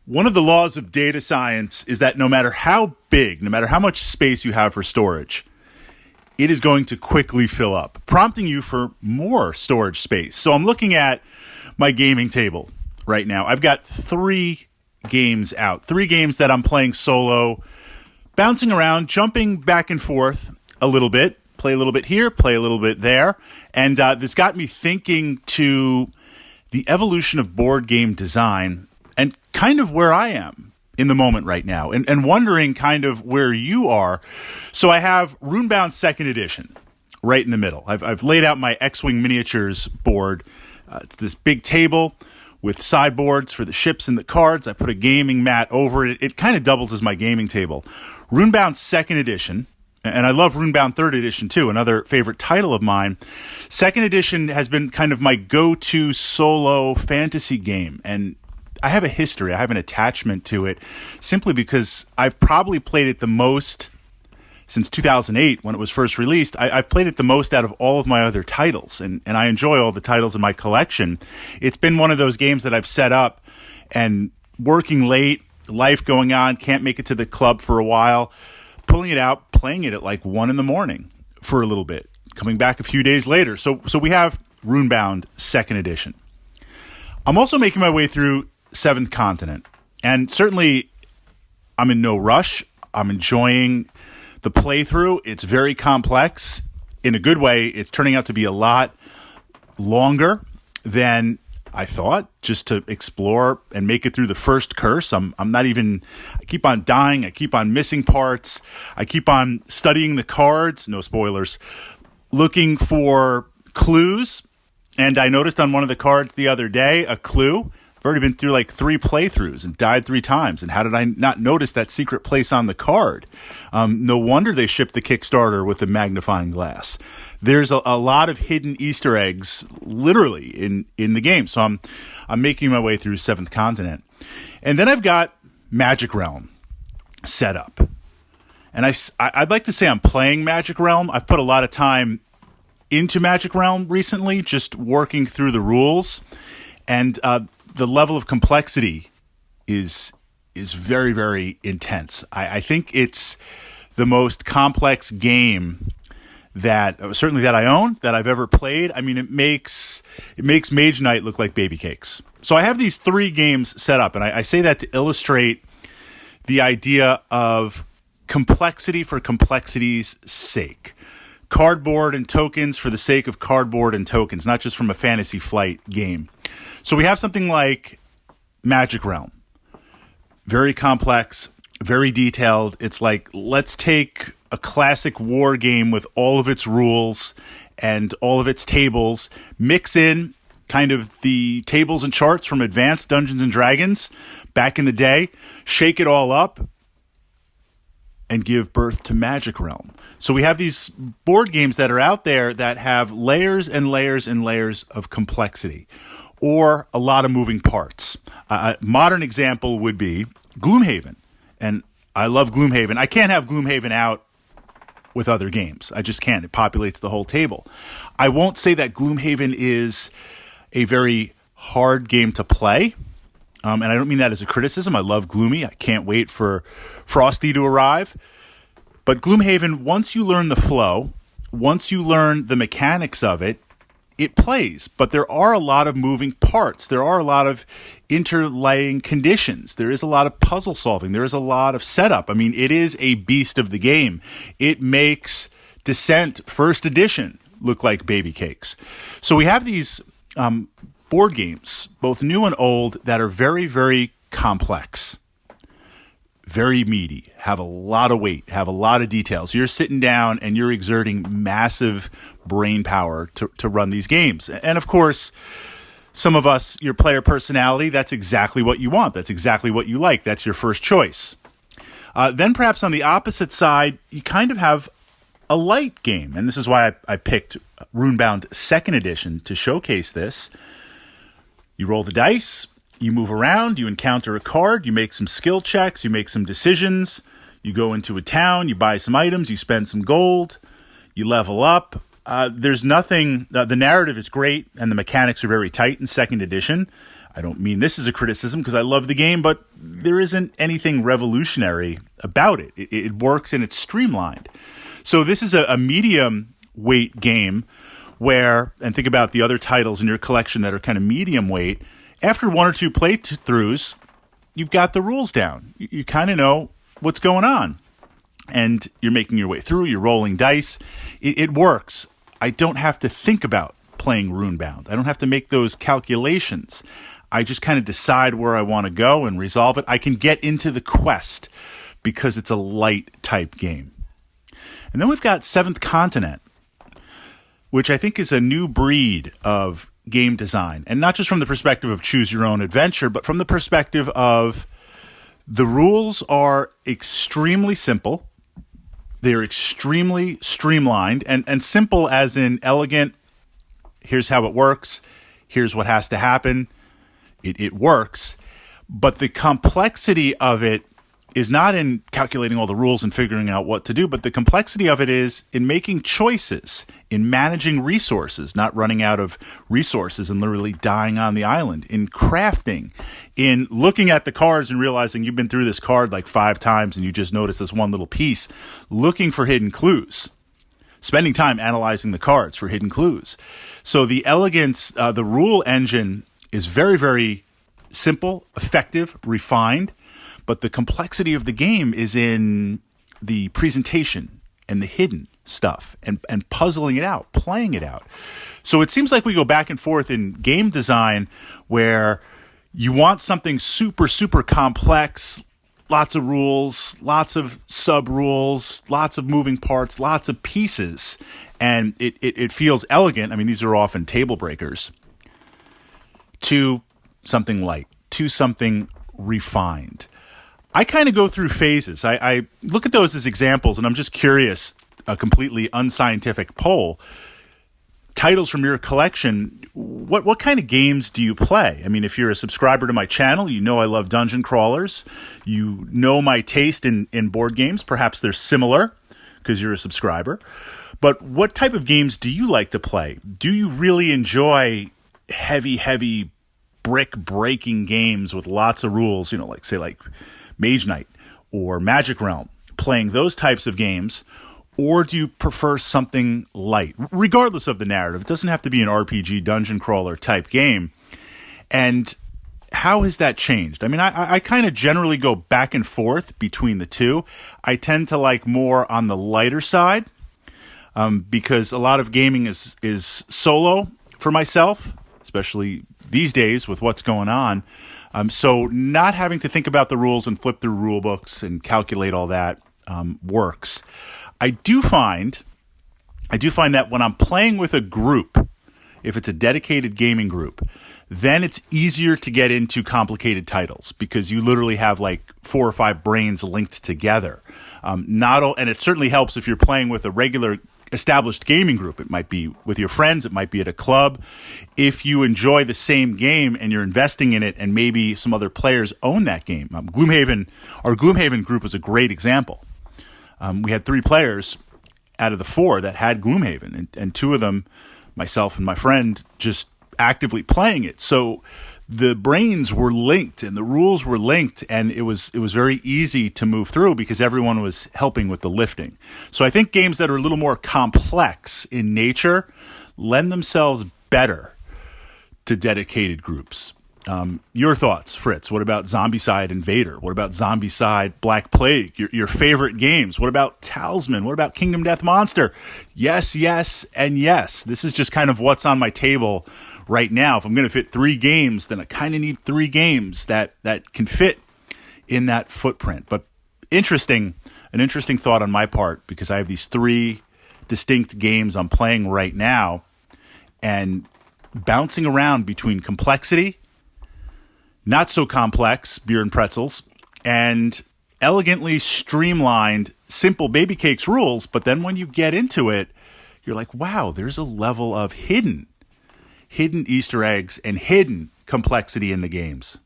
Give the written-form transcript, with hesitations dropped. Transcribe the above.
One of the laws of data science is that no matter how big, no matter how much space you have for storage, it is going to quickly fill up, prompting you for more storage space. So I'm looking at my gaming table right now. I've got 3 games out, 3 games that I'm playing solo, bouncing around, jumping back and forth a little bit, play a little bit here, play a little bit there. And this got me thinking to the evolution of board game design and kind of where I am in the moment right now, and wondering kind of where you are. So I have Runebound 2nd Edition right in the middle. I've laid out my X-Wing miniatures board. It's this big table with sideboards for the ships and the cards. I put a gaming mat over it. It kind of doubles as my gaming table. Runebound 2nd Edition, and I love Runebound 3rd Edition too, another favorite title of mine. 2nd Edition has been kind of my go-to solo fantasy game, and I have a history. I have an attachment to it simply because I've probably played it the most since 2008 when it was first released. I've played it the most out of all of my other titles, and I enjoy all the titles in my collection. It's been one of those games that I've set up and working late, life going on, can't make it to the club for a while, pulling it out, playing it at like 1 a.m. for a little bit, coming back a few days later. So we have Runebound 2nd Edition. I'm also making my way through 7th Continent, and certainly I'm in no rush. I'm enjoying the playthrough. It's very complex in a good way. It's turning out to be a lot longer than I thought, just to explore and make it through the first curse. I keep on dying. I keep on missing parts. I keep on studying the cards, no spoilers, looking for clues. And I noticed on one of the cards the other day, a clue. I've already been through like 3 playthroughs and died 3 times. And how did I not notice that secret place on the card? No wonder they shipped the Kickstarter with a magnifying glass. There's a lot of hidden Easter eggs, literally, in the game. So I'm making my way through 7th Continent. And then I've got Magic Realm set up. And I'd like to say I'm playing Magic Realm. I've put a lot of time into Magic Realm recently, just working through the rules. And the level of complexity is very, very intense. I think it's the most complex game that I own, that I've ever played. I mean, it makes Mage Knight look like baby cakes. So I have these 3 games set up, and I say that to illustrate the idea of complexity for complexity's sake. Cardboard and tokens for the sake of cardboard and tokens, not just from a Fantasy Flight game. So we have something like Magic Realm. Very complex, very detailed. It's like, let's take a classic war game with all of its rules and all of its tables, mix in kind of the tables and charts from Advanced Dungeons and Dragons back in the day, shake it all up, and give birth to Magic Realm. So we have these board games that are out there that have layers and layers and layers of complexity, or a lot of moving parts. A modern example would be Gloomhaven. And I love Gloomhaven. I can't have Gloomhaven out with other games. I just can't. It populates the whole table. I won't say that Gloomhaven is a very hard game to play. And I don't mean that as a criticism. I love Gloomy. I can't wait for Frosty to arrive. But Gloomhaven, once you learn the flow, once you learn the mechanics of it, it plays. But there are a lot of moving parts. There are a lot of interlaying conditions. There is a lot of puzzle solving. There is a lot of setup. I mean, it is a beast of the game. It makes Descent 1st Edition look like baby cakes. So we have these board games, both new and old, that are very, very complex, very meaty, have a lot of weight, have a lot of details. You're sitting down and you're exerting massive brain power to run these games. And of course, some of us, your player personality, that's exactly what you want. That's exactly what you like. That's your first choice. Then perhaps on the opposite side, you kind of have a light game. And this is why I picked Runebound 2nd Edition to showcase this. You roll the dice, you move around, you encounter a card, you make some skill checks, you make some decisions, you go into a town, you buy some items, you spend some gold, you level up. There's nothing, the narrative is great and the mechanics are very tight in 2nd Edition. I don't mean this as a criticism because I love the game, but there isn't anything revolutionary about it. It works and it's streamlined. So this is a medium weight game where, and think about the other titles in your collection that are kind of medium weight, after one or two playthroughs, you've got the rules down. You kind of know what's going on. And you're making your way through, you're rolling dice. It works. I don't have to think about playing Runebound. I don't have to make those calculations. I just kind of decide where I want to go and resolve it. I can get into the quest because it's a light type game. And then we've got Seventh Continent, which I think is a new breed of game design. And not just from the perspective of choose your own adventure, but from the perspective of the rules are extremely simple. They're extremely streamlined and simple as in elegant. Here's how it works. Here's what has to happen. It works. But the complexity of it is not in calculating all the rules and figuring out what to do, but the complexity of it is in making choices, in managing resources, not running out of resources and literally dying on the island, in crafting, in looking at the cards and realizing you've been through this card like 5 times and you just noticed this one little piece, looking for hidden clues, spending time analyzing the cards for hidden clues. So the elegance, the rule engine is very, very simple, effective, refined, but the complexity of the game is in the presentation and the hidden stuff and puzzling it out, playing it out. So it seems like we go back and forth in game design where you want something super, super complex, lots of rules, lots of sub-rules, lots of moving parts, lots of pieces, and it feels elegant. I mean, these are often table breakers, to something light, to something refined. I kind of go through phases. I look at those as examples, and I'm just curious, a completely unscientific poll. Titles from your collection, what kind of games do you play? I mean, if you're a subscriber to my channel, you know I love dungeon crawlers. You know my taste in board games. Perhaps they're similar because you're a subscriber. But what type of games do you like to play? Do you really enjoy heavy brick-breaking games with lots of rules, you know, like Mage Knight or Magic Realm, playing those types of games? Or do you prefer something light, regardless of the narrative? It doesn't have to be an RPG dungeon crawler type game. And how has that changed? I mean, I kind of generally go back and forth between the two. I tend to like more on the lighter side because a lot of gaming is solo for myself, especially these days with what's going on. So not having to think about the rules and flip through rule books and calculate all that works. I do find that when I'm playing with a group, if it's a dedicated gaming group, then it's easier to get into complicated titles because you literally have like 4 or 5 brains linked together. And it certainly helps if you're playing with a regular established gaming group. It might be with your friends, it might be at a club. If you enjoy the same game and you're investing in it and maybe some other players own that game. Our Gloomhaven group was a great example. We had 3 players out of the 4 that had Gloomhaven, and 2 of them, myself and my friend, just actively playing it. So the brains were linked and the rules were linked, and it was very easy to move through because everyone was helping with the lifting. So I think games that are a little more complex in nature lend themselves better to dedicated groups. Your thoughts, Fritz? What about Zombicide Invader? What about Zombicide Black Plague? Your favorite games? What about Talisman? What about Kingdom Death Monster? Yes, and yes. This is just kind of what's on my table right now. If I'm going to fit 3 games, then I kind of need 3 games that can fit in that footprint. But an interesting thought on my part, because I have these 3 distinct games I'm playing right now, and bouncing around between complexity, not so complex, beer and pretzels, and elegantly streamlined, simple baby cakes rules. But then when you get into it, you're like, wow, there's a level of hidden Easter eggs and hidden complexity in the games.